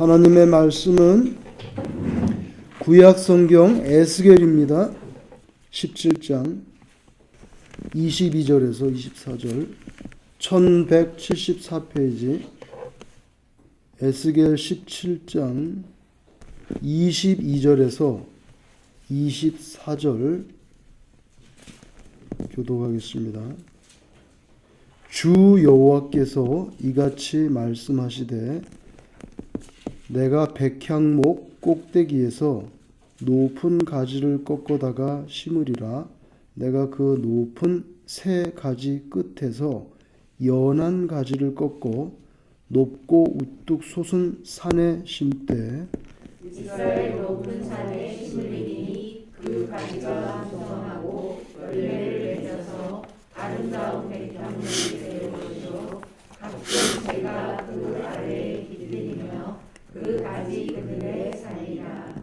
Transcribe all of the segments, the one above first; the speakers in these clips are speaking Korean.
하나님의 말씀은 구약성경 에스겔입니다. 17장 22절에서 24절 1174페이지 에스겔 17장 22절에서 24절 교독하겠습니다. 주 여호와께서 이같이 말씀하시되 내가 백향목 꼭대기에서 높은 가지를 꺾어다가 심으리라. 내가 그 높은 새 가지 끝에서 연한 가지를 꺾어 높고 우뚝 솟은 산에 심되 이스라엘 높은 산에 심으리니 그 가지가 무성하고 열매를 맺어서 아름다운 백향목이 되어 각종 새가 그 아래에 깃들이며 그 가지 그늘에 사니라.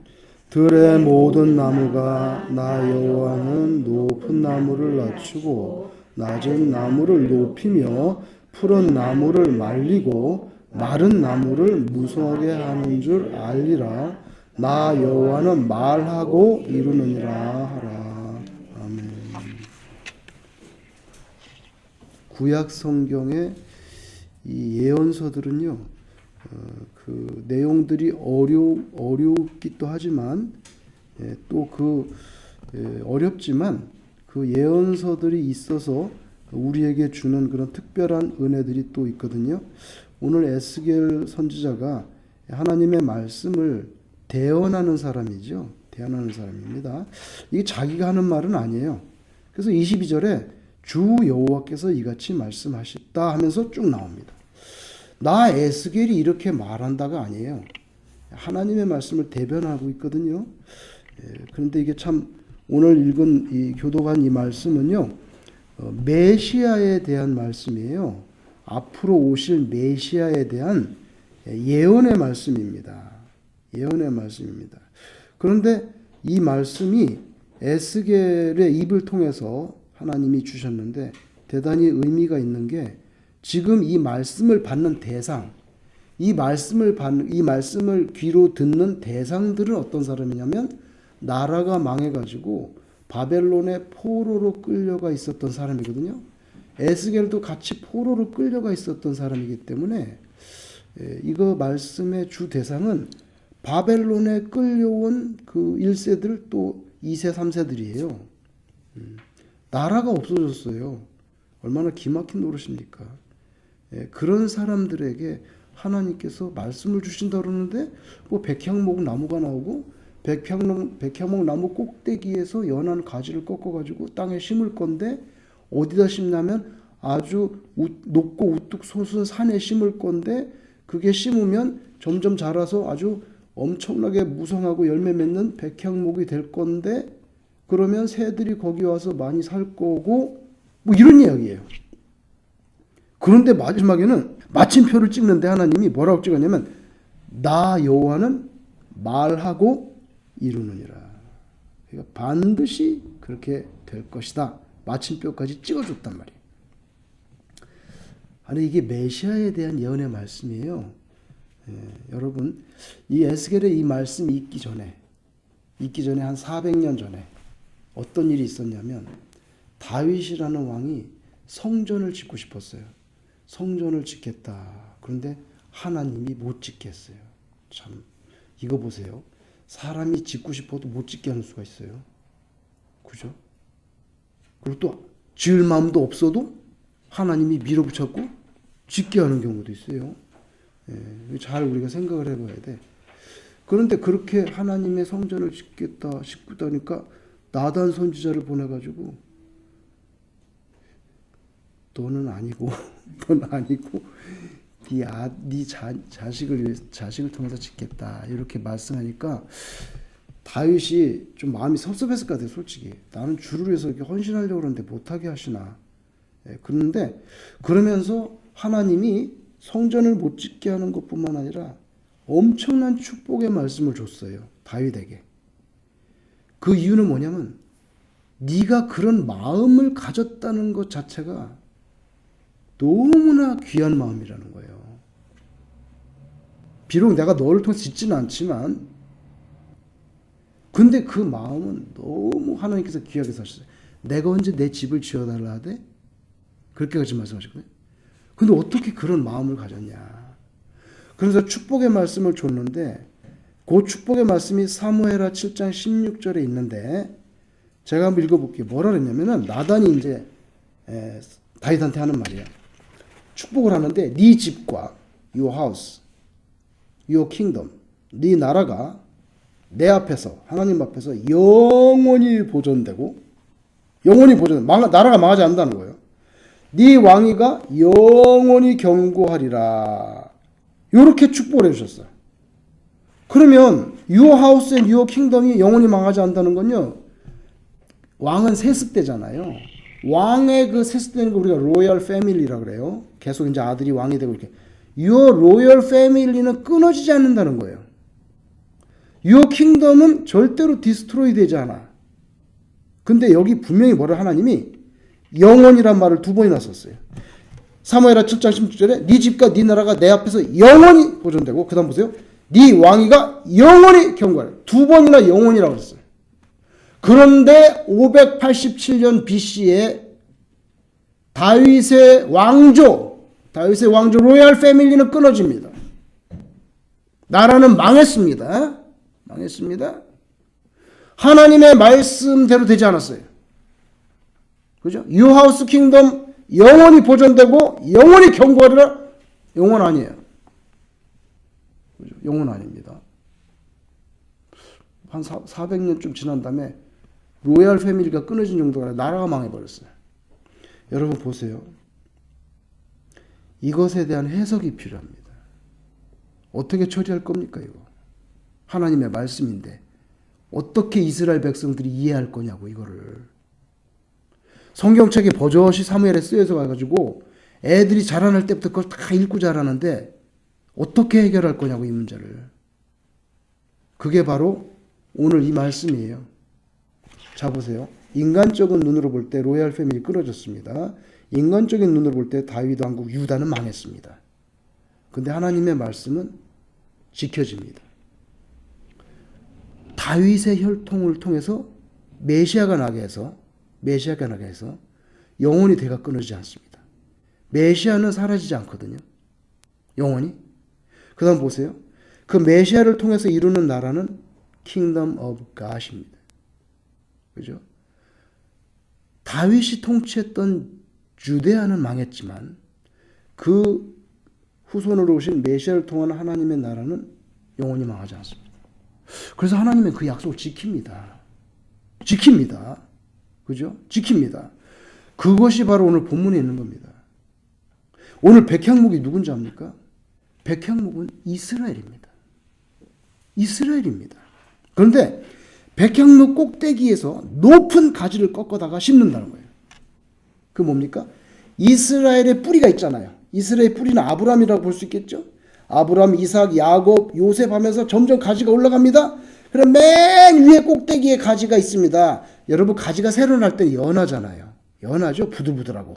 들의 모든 나무가 나 여호와는 높은 나무를 낮추고 낮은 나무를 높이며 푸른 나무를 말리고 마른 나무를 무성하게 하는 줄 알리라. 나 여호와는 말하고 이루느니라 하라. 아멘. 구약 성경의 이 예언서들은요, 그 내용들이 어렵기도 하지만 또 어렵지만 그 예언서들이 있어서 우리에게 주는 그런 특별한 은혜들이 또 있거든요. 오늘 에스겔 선지자가 하나님의 말씀을 대언하는 사람이죠. 대언하는 사람입니다. 이게 자기가 하는 말은 아니에요. 그래서 22절에 주 여호와께서 이같이 말씀하셨다 하면서 쭉 나옵니다. 나 에스겔이 이렇게 말한다가 아니에요. 하나님의 말씀을 대변하고 있거든요. 그런데 이게 참 오늘 읽은 이 교독한 이 말씀은요, 메시아에 대한 말씀이에요. 앞으로 오실 메시아에 대한 예언의 말씀입니다. 예언의 말씀입니다. 그런데 이 말씀이 에스겔의 입을 통해서 하나님이 주셨는데 대단히 의미가 있는 게 지금 이 말씀을 받는 대상, 이 말씀을 귀로 듣는 대상들은 어떤 사람이냐면 나라가 망해가지고 바벨론의 포로로 끌려가 있었던 사람이거든요. 에스겔도 같이 포로로 끌려가 있었던 사람이기 때문에 이거 말씀의 주 대상은 바벨론에 끌려온 그 1세들 또 2세, 3세들이에요. 나라가 없어졌어요. 얼마나 기막힌 노릇입니까? 그런 사람들에게 하나님께서 말씀을 주신다 그러는데 뭐 백향목 나무가 나오고 백향목 나무 꼭대기에서 연한 가지를 꺾어가지고 땅에 심을 건데 어디다 심냐면 아주 높고 우뚝 솟은 산에 심을 건데 그게 심으면 점점 자라서 아주 엄청나게 무성하고 열매 맺는 백향목이 될 건데 그러면 새들이 거기 와서 많이 살 거고 뭐 이런 이야기예요. 그런데 마지막에는 마침표를 찍는데 하나님이 뭐라고 찍었냐면 나 여호와는 말하고 이루느니라. 그러니까 반드시 그렇게 될 것이다. 마침표까지 찍어줬단 말이에요. 아니 이게 메시아에 대한 예언의 말씀이에요. 여러분 이 에스겔의 이 말씀이 있기 전에 한 400년 전에 어떤 일이 있었냐면 다윗이라는 왕이 성전을 짓고 싶었어요. 성전을 짓겠다. 그런데 하나님이 못 짓게 했어요. 참 이거 보세요. 사람이 짓고 싶어도 못 짓게 하는 수가 있어요. 그죠? 그리고 또 지을 마음도 없어도 하나님이 밀어붙였고 짓게 하는 경우도 있어요. 잘 우리가 생각을 해봐야 돼. 그런데 그렇게 하나님의 성전을 짓겠다 싶다니까 나단 선지자를 보내가지고 너는 아니고 네 자식을 통해서 짓겠다 이렇게 말씀하니까 다윗이 좀 마음이 섭섭했을 것 같아요. 솔직히 나는 주를 위해서 이렇게 헌신하려고 그러는데 못하게 하시나. 그런데 그러면서 하나님이 성전을 못 짓게 하는 것뿐만 아니라 엄청난 축복의 말씀을 줬어요. 다윗에게. 그 이유는 뭐냐면 네가 그런 마음을 가졌다는 것 자체가 너무나 귀한 마음이라는 거예요. 비록 내가 너를 통해서 짓지는 않지만, 근데 그 마음은 너무 하나님께서 귀하게 사셨어요. 내가 언제 내 집을 지어달라 하되? 그렇게까지 말씀하셨거든요. 근데 어떻게 그런 마음을 가졌냐. 그래서 축복의 말씀을 줬는데, 그 축복의 말씀이 사무엘하 7장 16절에 있는데, 제가 한번 읽어볼게요. 뭐라 그랬냐면은, 나단이 이제 다윗한테 하는 말이야. 축복을 하는데, 네 집과 your house, your kingdom, 네 나라가 내 앞에서, 하나님 앞에서 영원히 보존되고, 나라가 망하지 않는다는 거예요. 네 왕위가 영원히 견고하리라. 이렇게 축복을 해주셨어요. 그러면 your house and your kingdom이 영원히 망하지 않는다는 건요, 왕은 세습되잖아요. 왕의 그 세습되는 거 우리가 로열 패밀리라 그래요. 계속 이제 아들이 왕이 되고 이렇게. your royal family는 끊어지지 않는다는 거예요. your kingdom은 절대로 디스트로이 되지 않아. 근데 여기 분명히 뭐라 하나님이 영원이란 말을 두 번이나 썼어요. 사무엘하 7장 16절에 네 집과 네 나라가 내 앞에서 영원히 보존되고, 그 다음 보세요. 네 왕위가 영원히 견고하라. 두 번이나 영원이라고 했어요. 그런데 587년 BC에 다윗의 왕조 로얄 패밀리는 끊어집니다. 나라는 망했습니다. 하나님의 말씀대로 되지 않았어요. 그죠? 유하우스 킹덤 영원히 보존되고 영원히 견고하리라. 영원 아니에요. 그죠? 영원 아닙니다. 한 400년쯤 지난 다음에 로얄 패밀리가 끊어진 정도가 아니라 나라가 망해버렸어요. 여러분 보세요. 이것에 대한 해석이 필요합니다. 어떻게 처리할 겁니까 이거? 하나님의 말씀인데 어떻게 이스라엘 백성들이 이해할 거냐고 이거를. 성경책에 버젓이 사무엘에 쓰여서 와가지고 애들이 자라날 때부터 그걸 다 읽고 자라는데 어떻게 해결할 거냐고 이 문제를. 그게 바로 오늘 이 말씀이에요. 자 보세요. 인간적인 눈으로 볼 때 로얄 패밀리 끊어졌습니다. 인간적인 눈으로 볼 때 다윗 왕국 유다는 망했습니다. 근데 하나님의 말씀은 지켜집니다. 다윗의 혈통을 통해서 메시아가 나게 해서 영원히 대가 끊어지지 않습니다. 메시아는 사라지지 않거든요. 영원히. 그 다음 보세요. 그 메시아를 통해서 이루는 나라는 Kingdom of God입니다. 그죠? 다윗이 통치했던 주데아는 망했지만 그 후손으로 오신 메시아를 통한 하나님의 나라는 영원히 망하지 않습니다. 그래서 하나님은 그 약속을 지킵니다. 그죠? 지킵니다. 그것이 바로 오늘 본문에 있는 겁니다. 오늘 백향목이 누군지 압니까? 백향목은 이스라엘입니다. 그런데 백향목 꼭대기에서 높은 가지를 꺾어다가 심는다는 거예요. 그 뭡니까? 이스라엘의 뿌리가 있잖아요. 이스라엘의 뿌리는 아브라함이라고 볼 수 있겠죠? 아브라함, 이삭, 야곱, 요셉 하면서 점점 가지가 올라갑니다. 그럼 맨 위에 꼭대기에 가지가 있습니다. 여러분 가지가 새로 날 때 연하잖아요. 연하죠? 부들부들하고.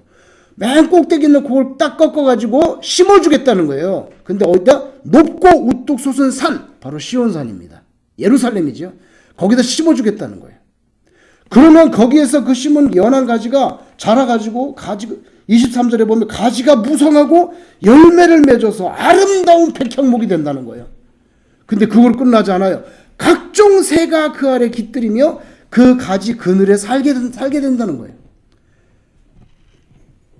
맨 꼭대기는 그걸 딱 꺾어가지고 심어주겠다는 거예요. 근데 어디다? 높고 우뚝 솟은 산, 바로 시온산입니다. 예루살렘이죠. 거기다 심어주겠다는 거예요. 그러면 거기에서 그 심은 연한 가지가 자라가지고 23절에 보면 가지가 무성하고 열매를 맺어서 아름다운 백향목이 된다는 거예요. 근데 그걸 끝나지 않아요. 각종 새가 그 아래 깃들이며 그 가지 그늘에 살게 된다는 거예요.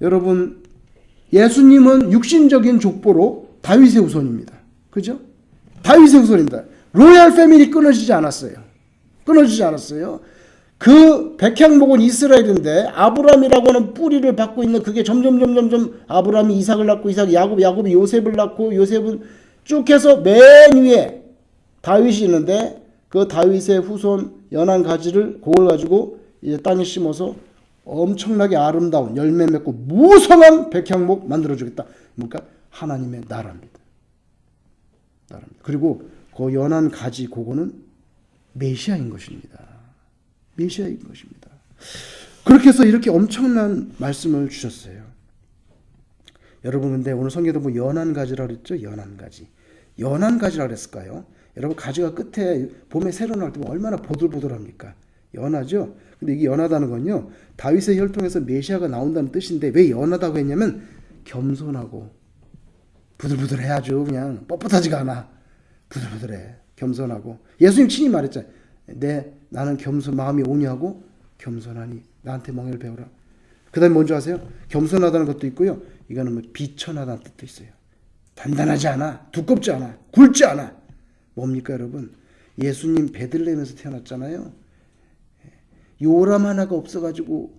여러분, 예수님은 육신적인 족보로 다윗의 후손입니다. 그죠? 다윗의 후손입니다. 로얄 패밀리 끊어지지 않았어요. 그 백향목은 이스라엘인데 아브라함이라고 하는 뿌리를 받고 있는 그게 점점 아브라함이 이삭을 낳고 이삭이 야곱이 요셉을 낳고 요셉은 쭉 해서 맨 위에 다윗이 있는데 그 다윗의 후손 연한 가지를 그걸 가지고 이제 땅에 심어서 엄청나게 아름다운 열매 맺고 무성한 백향목 만들어주겠다. 그러니까 하나님의 나라입니다. 그리고 그 연한 가지 그거는 메시아인 것입니다. 그렇게 해서 이렇게 엄청난 말씀을 주셨어요. 여러분 근데 오늘 성경에도 뭐 연한 가지라고 그랬죠? 연한 가지. 연한 가지라 그랬을까요? 여러분 가지가 끝에 봄에 새로 나올 때 얼마나 보들보들합니까? 연하죠? 근데 이게 연하다는 건요, 다윗의 혈통에서 메시아가 나온다는 뜻인데 왜 연하다고 했냐면 겸손하고 부들부들해야죠. 그냥 뻣뻣하지가 않아. 부들부들해. 겸손하고. 예수님 친히 말했잖아요. 나는 마음이 온유하고 겸손하니 나한테 멍에를 배우라. 그 다음에 뭔지 아세요? 겸손하다는 것도 있고요. 이거는 뭐 비천하다는 뜻도 있어요. 단단하지 않아. 두껍지 않아. 굵지 않아. 뭡니까 여러분? 예수님 베들레헴에서 태어났잖아요. 요람 하나가 없어가지고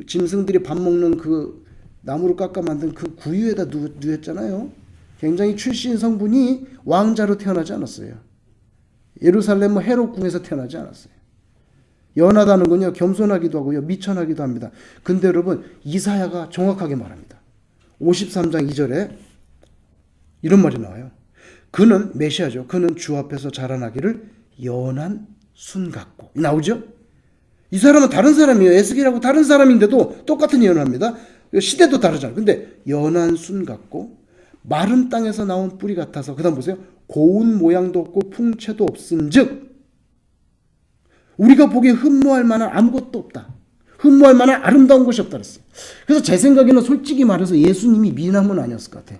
짐승들이 밥 먹는 그 나무로 깎아 만든 그 구유에다 누웠잖아요. 굉장히 출신 성분이 왕자로 태어나지 않았어요. 예루살렘 헤롯 궁에서 태어나지 않았어요. 연하다는 건요, 겸손하기도 하고요, 미천하기도 합니다. 근데 여러분, 이사야가 정확하게 말합니다. 53장 2절에 이런 말이 나와요. 그는 메시아죠. 그는 주 앞에서 자라나기를 연한 순 같고. 나오죠? 이 사람은 다른 사람이에요. 에스겔하고 다른 사람인데도 똑같은 예언을 합니다. 시대도 다르잖아요. 근데 연한 순 같고 마른 땅에서 나온 뿌리 같아서, 그 다음 보세요. 고운 모양도 없고 풍채도 없음즉 우리가 보기에 흠모할 만한 아무것도 없다. 흠모할 만한 아름다운 것이 없다 그랬어요. 그래서 제 생각에는 솔직히 말해서 예수님이 미남은 아니었을 것 같아요.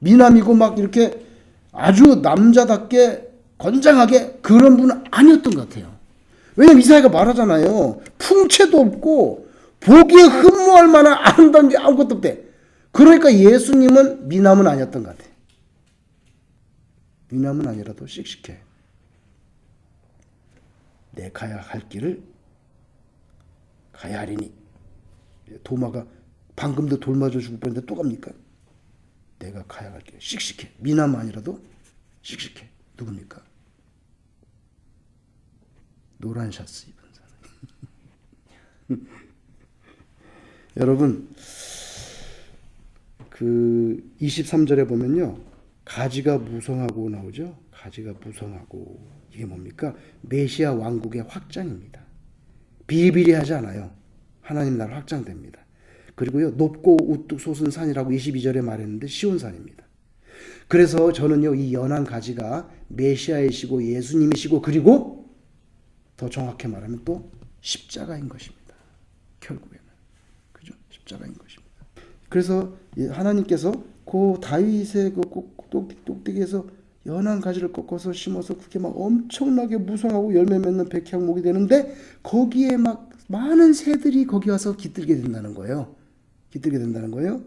미남이고 막 이렇게 아주 남자답게 건장하게 그런 분은 아니었던 것 같아요. 왜냐면 이사야가 말하잖아요. 풍채도 없고 보기에 흠모할 만한 아름다운 게 아무것도 없대. 그러니까 예수님은 미남은 아니었던 것 같아요. 미남은 아니라도 씩씩해. 내 가야 할 길을 가야 하리니. 도마가 방금도 돌 맞아 죽을 뻔했는데 또 갑니까? 내가 가야 할 길 씩씩해. 미남 아니라도 씩씩해. 누굽니까? 노란 샤츠 입은 사람. 여러분, 그 23절에 보면요, 가지가 무성하고 나오죠. 가지가 무성하고. 이게 뭡니까? 메시아 왕국의 확장입니다. 비리비리하지 않아요. 하나님 나라 확장됩니다. 그리고요, 높고 우뚝 솟은 산이라고 22절에 말했는데 시온산입니다. 그래서 저는요, 이 연한 가지가 메시아이시고 예수님이시고, 그리고 더 정확히 말하면 또 십자가인 것입니다. 결국에는. 그죠? 십자가인 것입니다. 그래서 하나님께서 그 다윗의 그 꼭대기에서 연한 가지를 꺾어서 심어서 그게 막 엄청나게 무성하고 열매 맺는 백향목이 되는데 거기에 막 많은 새들이 거기 와서 깃들게 된다는 거예요. 깃들게 된다는 거예요.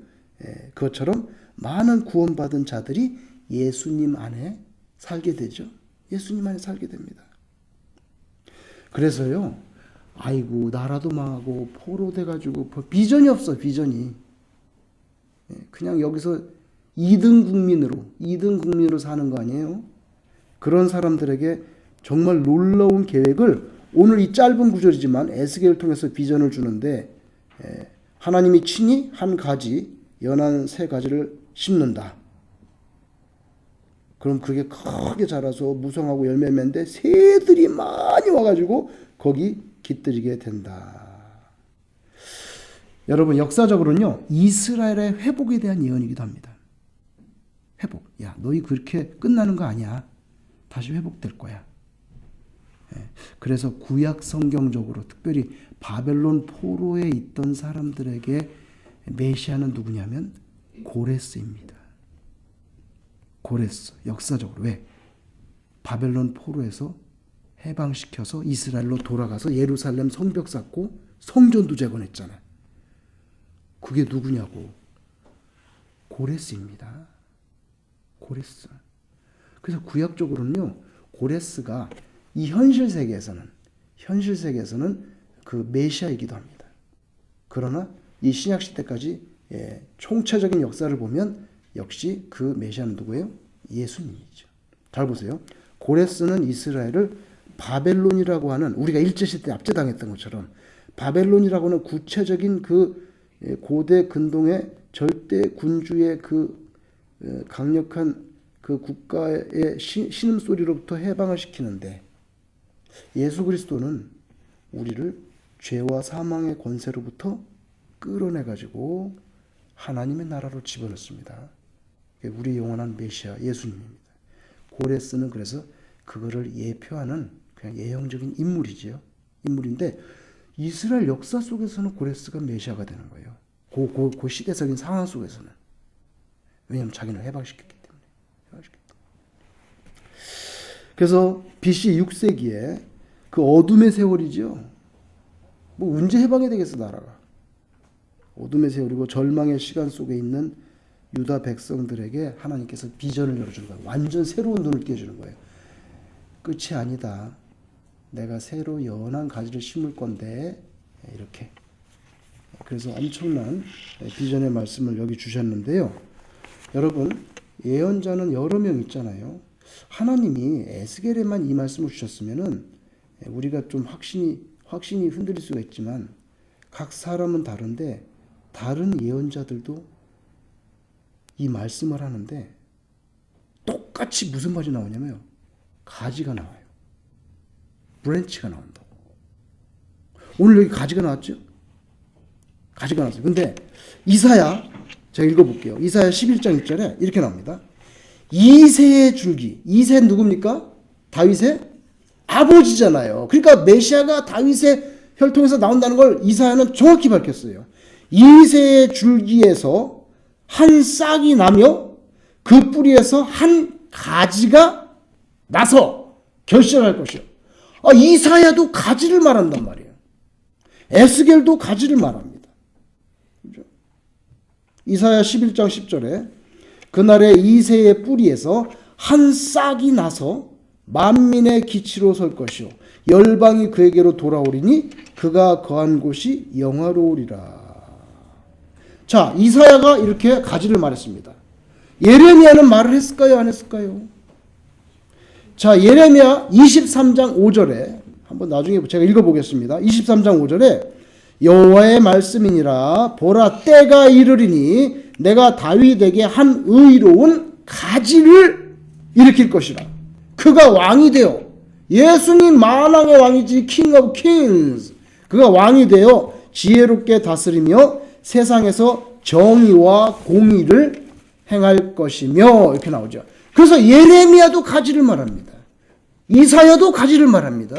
그것처럼 많은 구원받은 자들이 예수님 안에 살게 되죠. 예수님 안에 살게 됩니다. 그래서요, 아이고 나라도 망하고 포로돼가지고 비전이 없어. 비전이. 그냥 여기서 2등 국민으로 사는 거 아니에요? 그런 사람들에게 정말 놀라운 계획을 오늘 이 짧은 구절이지만 에스겔을 통해서 비전을 주는데, 하나님이 친히 한 가지, 연한 새 가지를 심는다. 그럼 그게 크게 자라서 무성하고 열매 맺는데 새들이 많이 와가지고 거기 깃들이게 된다. 여러분, 역사적으로는요, 이스라엘의 회복에 대한 예언이기도 합니다. 회복. 야, 너희 그렇게 끝나는 거 아니야. 다시 회복될 거야. 그래서 구약 성경적으로 특별히 바벨론 포로에 있던 사람들에게 메시아는 누구냐면 고레스입니다. 고레스. 역사적으로. 왜? 바벨론 포로에서 해방시켜서 이스라엘로 돌아가서 예루살렘 성벽 쌓고 성전도 재건했잖아요. 그게 누구냐고. 고레스입니다. 고레스. 그래서 구약적으로는요, 고레스가 이 현실 세계에서는 그 메시아이기도 합니다. 그러나 이 신약 시대까지 총체적인 역사를 보면 역시 그 메시아는 누구예요? 예수님이죠. 잘 보세요. 고레스는 이스라엘을 바벨론이라고 하는, 우리가 일제시대 압제당했던 것처럼 바벨론이라고 하는 구체적인 그 고대 근동의 절대 군주의 그 강력한 그 국가의 신음소리로부터 해방을 시키는데, 예수 그리스도는 우리를 죄와 사망의 권세로부터 끌어내가지고 하나님의 나라로 집어넣습니다. 우리 영원한 메시아 예수님입니다. 고레스는 그래서 그거를 예표하는 그냥 예형적인 인물이지요. 인물인데 이스라엘 역사 속에서는 고레스가 메시아가 되는 거예요. 그 시대적인 상황 속에서는. 왜냐하면 자기는 해방시켰기 때문에. 그래서 BC 6세기에 그 어둠의 세월이죠. 뭐 언제 해방이 되겠어 나라가. 어둠의 세월이고 절망의 시간 속에 있는 유다 백성들에게 하나님께서 비전을 열어주는 거예요. 완전 새로운 눈을 띄워주는 거예요. 끝이 아니다. 내가 새로 연한 가지를 심을 건데 이렇게. 그래서 엄청난 비전의 말씀을 여기 주셨는데요. 여러분 예언자는 여러 명 있잖아요. 하나님이 에스겔에만 이 말씀을 주셨으면은 우리가 좀 확신이 흔들릴 수가 있지만 각 사람은 다른데 다른 예언자들도 이 말씀을 하는데 똑같이 무슨 말이 나오냐면 가지가 나와요. 브랜치가 나온다고. 오늘 여기 가지가 나왔죠? 가지가 나왔어요. 근데 이사야 제가 읽어볼게요. 이사야 11장 1절에 이렇게 나옵니다. 이새의 줄기. 이새는 누굽니까? 다윗의 아버지잖아요. 그러니까 메시아가 다윗의 혈통에서 나온다는 걸 이사야는 정확히 밝혔어요. 이새의 줄기에서 한 싹이 나며 그 뿌리에서 한 가지가 나서 결실할 것이요. 이사야도 가지를 말한단 말이에요. 에스겔도 가지를 말합니다. 그렇죠? 이사야 11장 10절에 그날에 이새의 뿌리에서 한 싹이 나서 만민의 기치로 설 것이요 열방이 그에게로 돌아오리니 그가 거한 곳이 영화로우리라. 자, 이사야가 이렇게 가지를 말했습니다. 예레미야는 말을 했을까요? 안 했을까요? 자, 예레미야 23장 5절에 한번 나중에 제가 읽어보겠습니다. 23장 5절에 여호와의 말씀이니라 보라 때가 이르리니 내가 다윗에게 한 의로운 가지를 일으킬 것이라. 그가 왕이 되어 예수님 만왕의 왕이지 king of kings. 그가 왕이 되어 지혜롭게 다스리며 세상에서 정의와 공의를 행할 것이며 이렇게 나오죠. 그래서 예레미야도 가지를 말합니다. 이사야도 가지를 말합니다.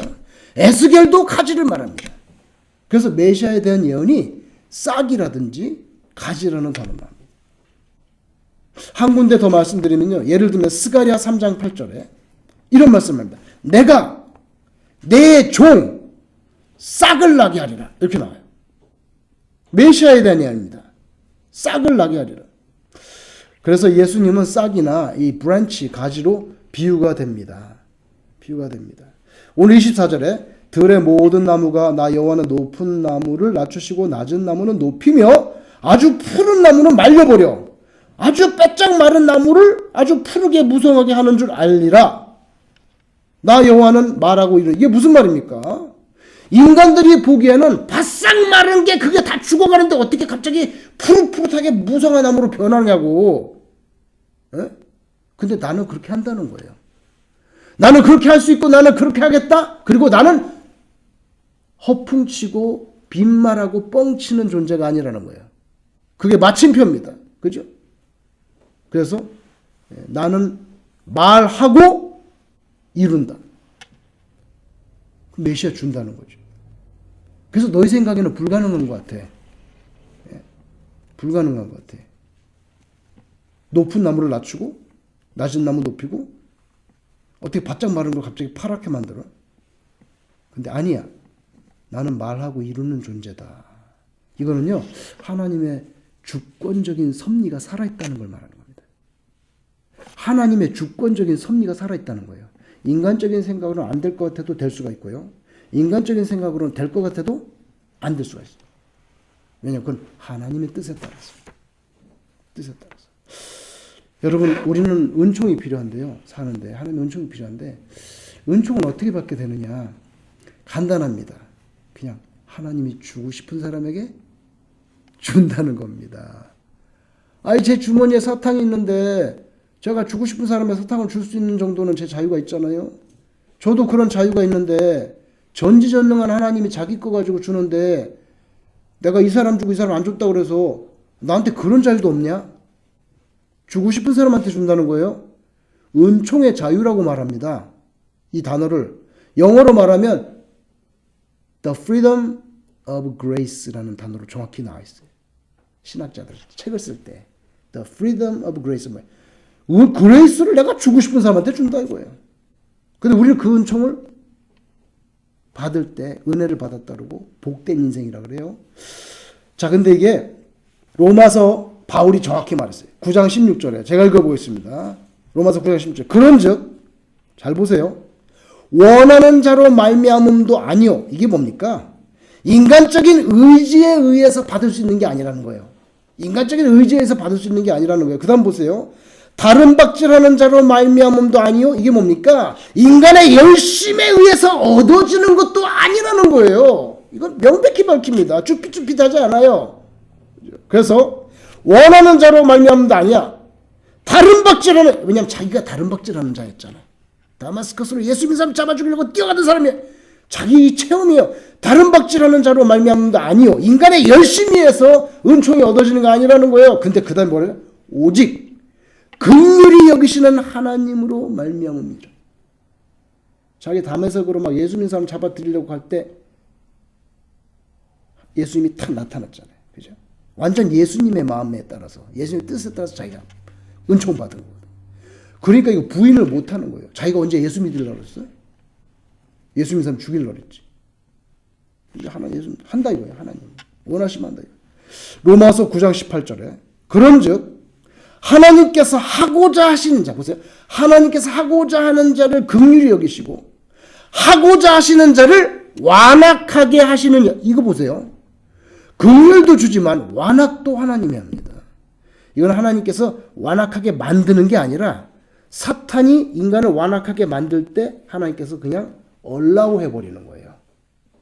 에스겔도 가지를 말합니다. 그래서 메시아에 대한 예언이 싹이라든지 가지라는 단어를 말합니다. 한 군데 더 말씀드리면요. 예를 들면 스가랴 3장 8절에 이런 말씀을 합니다. 내가 내 종 싹을 나게 하리라. 이렇게 나와요. 메시아에 대한 예언입니다. 싹을 나게 하리라. 그래서 예수님은 싹이나 이 브랜치, 가지로 비유가 됩니다. 비유가 됩니다. 오늘 24절에 들의 모든 나무가 나 여호와는 높은 나무를 낮추시고 낮은 나무는 높이며 아주 푸른 나무는 말려버려 아주 빼짝 마른 나무를 아주 푸르게 무성하게 하는 줄 알리라. 나 여호와는 말하고 이르. 이게 무슨 말입니까? 인간들이 보기에는 바싹 마른 게 그게 다 죽어가는데 어떻게 갑자기 푸릇푸릇하게 무성한 나무로 변하냐고. 에? 근데 나는 그렇게 한다는 거예요. 나는 그렇게 할 수 있고 나는 그렇게 하겠다. 그리고 나는 허풍치고 빈말하고 뻥치는 존재가 아니라는 거예요. 그게 마침표입니다. 그죠? 그래서 나는 말하고 이룬다. 메시아 준다는 거죠. 그래서 너희 생각에는 불가능한 것 같아. 불가능한 것 같아. 높은 나무를 낮추고 낮은 나무 높이고 어떻게 바짝 마른 걸 갑자기 파랗게 만들어? 근데 아니야. 나는 말하고 이루는 존재다. 이거는요. 하나님의 주권적인 섭리가 살아있다는 걸 말하는 겁니다. 하나님의 주권적인 섭리가 살아있다는 거예요. 인간적인 생각으로는 안 될 것 같아도 될 수가 있고요. 인간적인 생각으로는 될 것 같아도 안 될 수가 있어요. 왜냐하면 그건 하나님의 뜻에 따라서. 뜻에 따라서. 여러분 우리는 은총이 필요한데요. 사는데 하나님의 은총이 필요한데 은총은 어떻게 받게 되느냐. 간단합니다. 그냥 하나님이 주고 싶은 사람에게 준다는 겁니다. 아니 제 주머니에 사탕이 있는데 제가 주고 싶은 사람에 사탕을 줄 수 있는 정도는 제 자유가 있잖아요. 저도 그런 자유가 있는데 전지전능한 하나님이 자기 거 가지고 주는데 내가 이 사람 주고 이 사람 안 줬다고 그래서 나한테 그런 자유도 없냐? 주고 싶은 사람한테 준다는 거예요. 은총의 자유라고 말합니다. 이 단어를 영어로 말하면 the freedom of grace라는 단어로 정확히 나와 있어요. 신학자들 책을 쓸 때 the freedom of grace, 그레이스를 내가 주고 싶은 사람한테 준다 이거예요. 근데 우리는 그 은총을 받을 때 은혜를 받았다 그러고 복된 인생이라 그래요. 자, 근데 이게 로마서 바울이 정확히 말했어요. 9장 16절에 제가 읽어보겠습니다. 로마서 9장 16절. 그런즉 잘 보세요. 원하는 자로 말미암음도 아니요. 이게 뭡니까? 인간적인 의지에 의해서 받을 수 있는 게 아니라는 거예요. 인간적인 의지에 의해서 받을 수 있는 게 아니라는 거예요. 그 다음 보세요. 다른 박질하는 자로 말미암음도 아니요. 이게 뭡니까? 인간의 열심에 의해서 얻어지는 것도 아니라는 거예요. 이건 명백히 밝힙니다. 쭈삣쭈삣하지 않아요. 그래서 원하는 자로 말미암음도 아니야. 다른 박질하는, 왜냐하면 자기가 다른 박질하는 자였잖아요. 다마스커스로 예수 믿는 사람 잡아 죽이려고 뛰어가던 사람이 자기 체험이요. 다른 박질하는 자로 말미암음도 아니요. 인간의 열심히 해서 은총이 얻어지는 거 아니라는 거예요. 근데 그 다음에 뭐래요? 오직 긍휼히 여기시는 하나님으로 말미암음이라. 자기 담에석으로 막 예수 믿는 사람 잡아들이려고 할 때 예수님이 탁 나타났잖아요. 그죠? 완전 예수님의 마음에 따라서, 예수님의 뜻에 따라서 자기가 은총 받은 거예요. 그러니까 이거 부인을 못 하는 거예요. 자기가 언제 예수 믿으려고 그랬어요? 예수 믿는 사람 죽이려고 그랬지. 하나님 예수 한다 이거예요. 하나님 원하시면 한다 이거예요. 로마서 9장 18절에 그런즉 하나님께서 하고자 하시는 자, 보세요. 하나님께서 하고자 하는 자를 긍휼히 여기시고 하고자 하시는 자를 완악하게 하시는 자. 이거 보세요. 긍휼도 주지만 완악도 하나님이 합니다. 이건 하나님께서 완악하게 만드는 게 아니라 사탄이 인간을 완악하게 만들 때 하나님께서 그냥 얼라우 해버리는 거예요.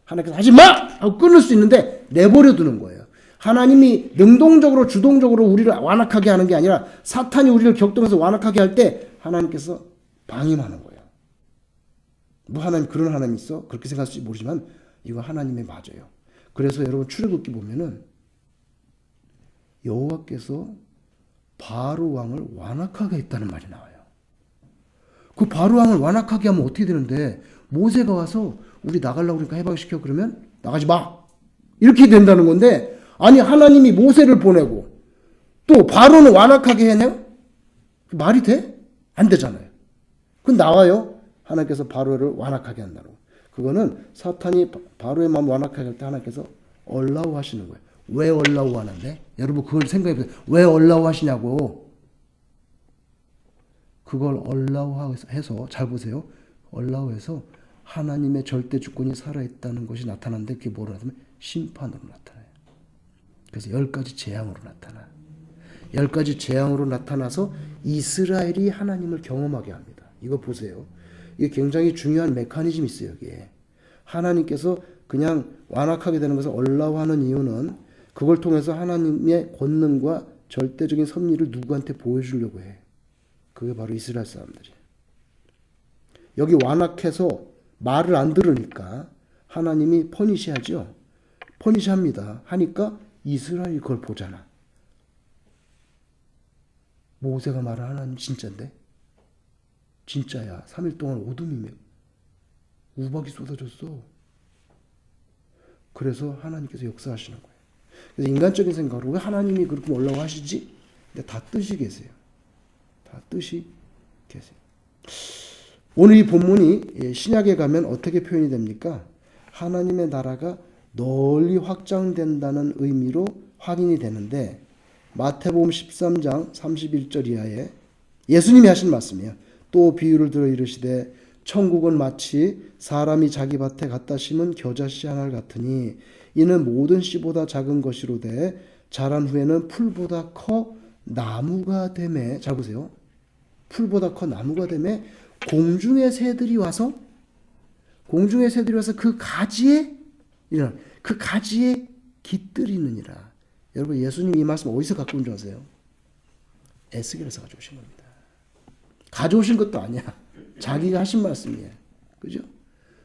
하나님께서 하지 마! 하고 끊을 수 있는데 내버려 두는 거예요. 하나님이 능동적으로 주동적으로 우리를 완악하게 하는 게 아니라 사탄이 우리를 격동해서 완악하게 할 때 하나님께서 방임하는 거예요. 뭐 하나님 그런 하나님이 있어? 그렇게 생각할지 모르지만 이거 하나님의 맞아요. 그래서 여러분 출애굽기 보면은 여호와께서 바로 왕을 완악하게 했다는 말이 나와요. 그 바로 왕을 완악하게 하면 어떻게 되는데 모세가 와서 우리 나가려고 그러니까 해방시켜 그러면 나가지 마 이렇게 된다는 건데 아니 하나님이 모세를 보내고 또 바로는 완악하게 해내요? 말이 돼? 안 되잖아요. 그건 나와요. 하나님께서 바로를 완악하게 한다고. 그거는 사탄이 바로의 마음 완악하게 할 때 하나님께서 얼라우 하시는 거예요. 왜 얼라우 하는데? 여러분 그걸 생각해 보세요. 왜 얼라우 하시냐고. 그걸 얼라우 해서 잘 보세요. 얼라우 해서 하나님의 절대 주권이 살아있다는 것이 나타나는데 그게 뭐로 나타나면 심판으로 나타나요. 그래서 10가지 재앙으로 나타나요. 10가지 재앙으로 나타나서 이스라엘이 하나님을 경험하게 합니다. 이거 보세요. 이게 굉장히 중요한 메커니즘이 있어요. 여기에. 하나님께서 그냥 완악하게 되는 것을 얼라우하는 이유는 그걸 통해서 하나님의 권능과 절대적인 섭리를 누구한테 보여주려고 해. 그게 바로 이스라엘 사람들이에요. 여기 완악해서 말을 안 들으니까 하나님이 퍼니시하죠. 퍼니시합니다. 하니까 이스라엘이 그걸 보잖아. 모세가 말한 하나님 진짜인데? 진짜야. 3일 동안 어둠이며 우박이 쏟아졌어. 그래서 하나님께서 역사하시는 거예요. 그래서 인간적인 생각으로 왜 하나님이 그렇게 올라고 하시지? 근데 다 뜻이 계세요. 다 뜻이 계세요. 오늘 이 본문이 신약에 가면 어떻게 표현이 됩니까? 하나님의 나라가 널리 확장된다는 의미로 확인이 되는데 마태복음 13장 31절 이하에 예수님이 하신 말씀이에요. 또 비유를 들어 이르시되 천국은 마치 사람이 자기 밭에 갖다 심은 겨자씨 하나를 같으니 이는 모든 씨보다 작은 것이로되 자란 후에는 풀보다 커 나무가 되매. 잘 보세요. 풀보다 커 나무가 되매 공중의 새들이 와서 그 가지에 깃들이느니라. 여러분 예수님 이 말씀 어디서 갖고 온 줄 아세요? 에스겔에서 가져오신 겁니다. 가져오신 것도 아니야. 자기가 하신 말씀이에요. 그죠?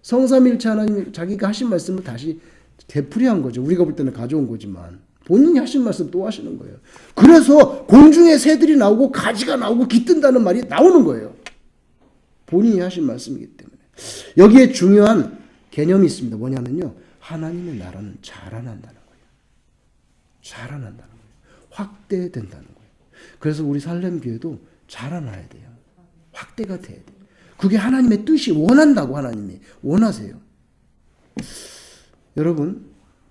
성삼일체 하나님 자기가 하신 말씀을 다시 되풀이한 거죠. 우리가 볼 때는 가져온 거지만 본인이 하신 말씀 또 하시는 거예요. 그래서 공중에 새들이 나오고 가지가 나오고 깃든다는 말이 나오는 거예요. 본인이 하신 말씀이기 때문에. 여기에 중요한 개념이 있습니다. 뭐냐면요. 하나님의 나라는 자라난다는 거예요. 자라난다는 거예요. 확대된다는 거예요. 그래서 우리 살렘교회도 자라나야 돼요. 확대가 돼야 돼요. 그게 하나님의 뜻이 원한다고 하나님이 원하세요. 여러분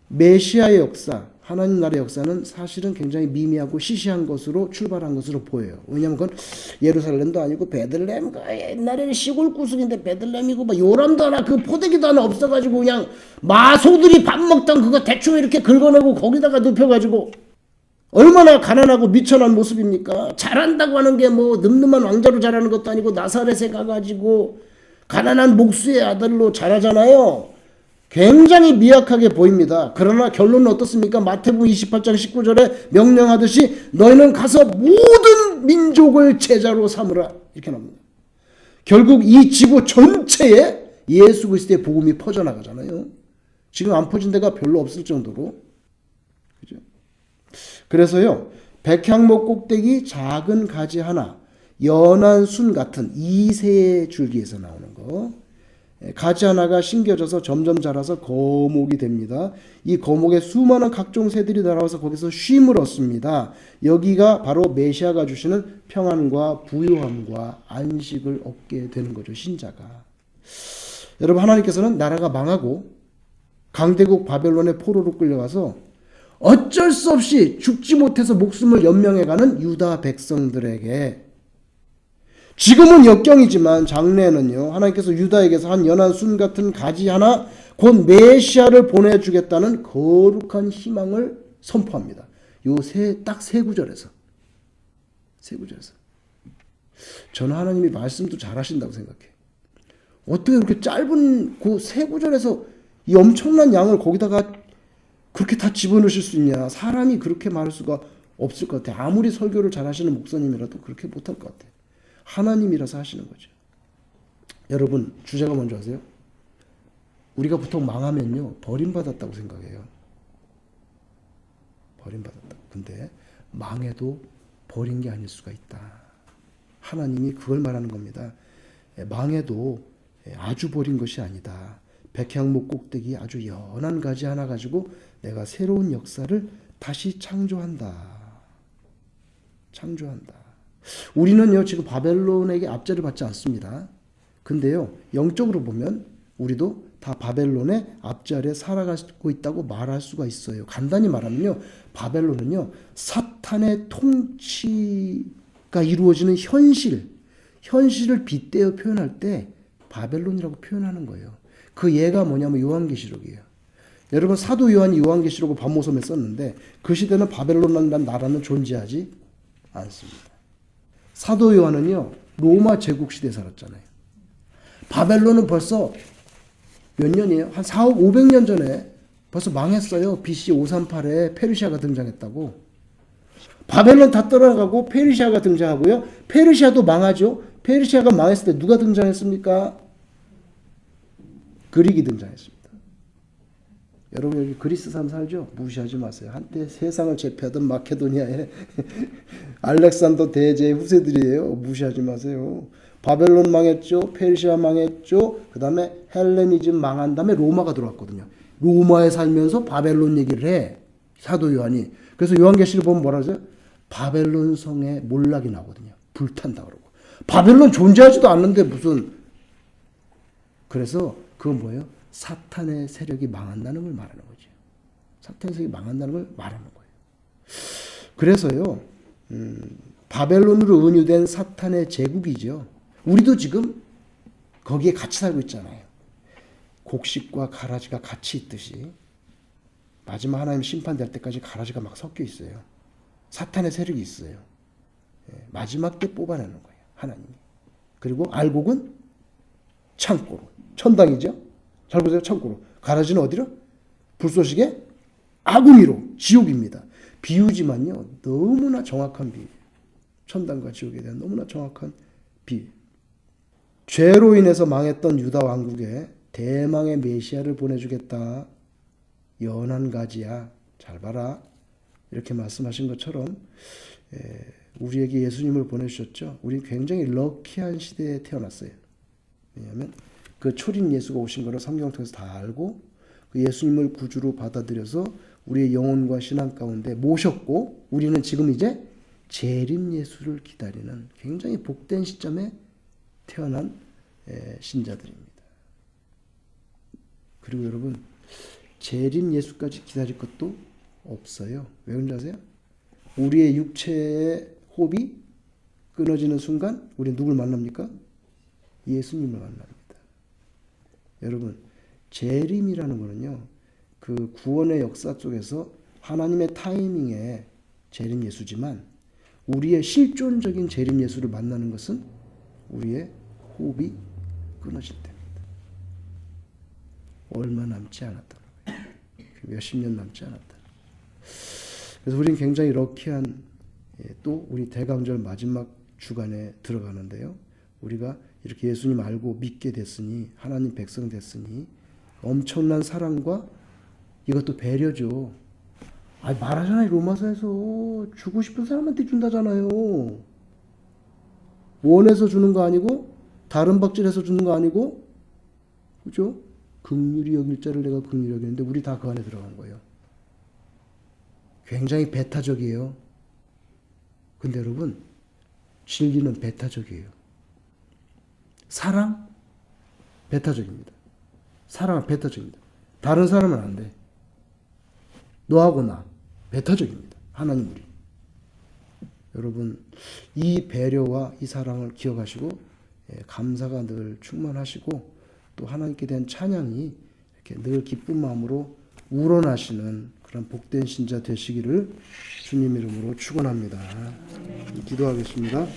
메시아의 역사, 하나님 나라의 역사는 사실은 굉장히 미미하고 시시한 것으로 출발한 것으로 보여요. 왜냐하면 그건 예루살렘도 아니고 베들레헴, 옛날에는 시골 구석인데 베들레헴이고 뭐 요람도 하나 그 포대기도 하나 없어가지고 그냥 마소들이 밥 먹던 그거 대충 이렇게 긁어내고 거기다가 눕혀가지고 얼마나 가난하고 미천한 모습입니까? 잘한다고 하는 게 뭐 늠름한 왕자로 자라는 것도 아니고 나사렛에 가가지고 가난한 목수의 아들로 자라잖아요. 굉장히 미약하게 보입니다. 그러나 결론은 어떻습니까? 마태복음 28장 19절에 명령하듯이 너희는 가서 모든 민족을 제자로 삼으라 이렇게 나옵니다. 결국 이 지구 전체에 예수 그리스도의 복음이 퍼져나가잖아요. 지금 안 퍼진 데가 별로 없을 정도로. 그죠? 그래서요. 백향목 꼭대기 작은 가지 하나 연한 순 같은 이세 줄기에서 나오는 거. 가지 하나가 심겨져서 점점 자라서 거목이 됩니다. 이 거목에 수많은 각종 새들이 날아와서 거기서 쉼을 얻습니다. 여기가 바로 메시아가 주시는 평안과 부요함과 안식을 얻게 되는 거죠. 신자가. 여러분 하나님께서는 나라가 망하고 강대국 바벨론의 포로로 끌려가서 어쩔 수 없이 죽지 못해서 목숨을 연명해가는 유다 백성들에게 지금은 역경이지만 장래에는요 하나님께서 유다에게서 한 연한 순 같은 가지 하나 곧 메시아를 보내주겠다는 거룩한 희망을 선포합니다. 요 딱 세 구절에서 저는 하나님이 말씀도 잘하신다고 생각해요. 어떻게 그렇게 짧은 그 세 구절에서 이 엄청난 양을 거기다가 그렇게 다 집어넣으실 수 있냐. 사람이 그렇게 말할 수가 없을 것 같아요. 아무리 설교를 잘하시는 목사님이라도 그렇게 못할 것 같아요. 하나님이라서 하시는 거죠. 여러분 주제가 뭔지 아세요? 우리가 보통 망하면요 버림받았다고 생각해요. 버림받았다. 근데 망해도 버린 게 아닐 수가 있다. 하나님이 그걸 말하는 겁니다. 망해도 아주 버린 것이 아니다. 백향목 꼭대기 아주 연한 가지 하나 가지고 내가 새로운 역사를 다시 창조한다. 우리는요 지금 바벨론에게 압제를 받지 않습니다. 근데요 영적으로 보면 우리도 다 바벨론의 압제 아래 살아가고 있다고 말할 수가 있어요. 간단히 말하면요 바벨론은요 사탄의 통치가 이루어지는 현실을 빗대어 표현할 때 바벨론이라고 표현하는 거예요. 그 예가 뭐냐면 요한계시록이에요. 여러분 사도 요한이 요한계시록을 반모섬에 썼는데 그 시대는 바벨론이라는 나라는 존재하지 않습니다. 사도 요한은요 로마 제국 시대에 살았잖아요. 바벨론은 벌써 몇 년이에요? 한 4억 500년 전에 벌써 망했어요. BC 538에 페르시아가 등장했다고. 바벨론 다 떠나가고 페르시아가 등장하고요. 페르시아도 망하죠. 페르시아가 망했을 때 누가 등장했습니까? 그릭이 등장했습니다. 여러분 여기 그리스 사람 살죠? 무시하지 마세요. 한때 세상을 제패하던 마케도니아의 알렉산더 대제의 후세들이에요. 무시하지 마세요. 바벨론 망했죠. 페르시아 망했죠. 그 다음에 헬레니즘 망한 다음에 로마가 들어왔거든요. 로마에 살면서 바벨론 얘기를 해. 사도 요한이. 그래서 요한계시를 보면 뭐라 하죠? 바벨론 성에 몰락이 나거든요. 불탄다 그러고. 바벨론 존재하지도 않는데 무슨. 그래서 그건 뭐예요? 사탄의 세력이 망한다는 걸 말하는 거죠. 사탄의 세력이 망한다는 걸 말하는 거예요. 그래서요. 바벨론으로 은유된 사탄의 제국이죠. 우리도 지금 거기에 같이 살고 있잖아요. 곡식과 가라지가 같이 있듯이 마지막 하나님 심판될 때까지 가라지가 막 섞여 있어요. 사탄의 세력이 있어요. 마지막 때 뽑아내는 거예요. 하나님이. 그리고 알곡은 창고로. 천당이죠. 잘 보세요. 창고로. 가라지는 어디로? 불쏘시개 아구미로. 지옥입니다. 비유지만요. 너무나 정확한 비유. 천당과 지옥에 대한 너무나 정확한 비유. 죄로 인해서 망했던 유다 왕국에 대망의 메시아를 보내주겠다. 연한 가지야. 잘 봐라. 이렇게 말씀하신 것처럼 우리에게 예수님을 보내주셨죠. 우리는 굉장히 럭키한 시대에 태어났어요. 왜냐하면 그 초림 예수가 오신 거를 성경을 통해서 다 알고 그 예수님을 구주로 받아들여서 우리의 영혼과 신앙 가운데 모셨고 우리는 지금 이제 재림 예수를 기다리는 굉장히 복된 시점에 태어난 신자들입니다. 그리고 여러분 재림 예수까지 기다릴 것도 없어요. 왜 그런지 아세요? 우리의 육체의 호흡이 끊어지는 순간 우리는 누굴 만납니까? 예수님을 만납니다. 여러분 재림이라는 거는요. 그 구원의 역사 속에서 하나님의 타이밍에 재림 예수지만 우리의 실존적인 재림 예수를 만나는 것은 우리의 호흡이 끊어질 때입니다. 얼마 남지 않았다. 몇십 년 남지 않았다. 그래서 우리는 굉장히 럭키한 또 우리 대감절 마지막 주간에 들어가는데요. 우리가 이렇게 예수님 알고 믿게 됐으니 하나님 백성 됐으니 엄청난 사랑과 이것도 배려죠. 말하잖아요. 로마서에서 주고 싶은 사람한테 준다잖아요. 원해서 주는 거 아니고 다른 박질해서 주는 거 아니고 그죠? 긍휼히 여길 자를 내가 긍휼히 여기는데 우리 다 그 안에 들어간 거예요. 굉장히 배타적이에요. 근데 여러분 진리는 배타적이에요. 사랑 배타적입니다. 사랑은 배타적입니다. 다른 사람은 안 돼. 너하고 나 배타적입니다. 하나님 우리. 여러분 이 배려와 이 사랑을 기억하시고 감사가 늘 충만하시고 또 하나님께 대한 찬양이 이렇게 늘 기쁜 마음으로 우러나시는 그런 복된 신자 되시기를 주님 이름으로 축원합니다. 기도하겠습니다.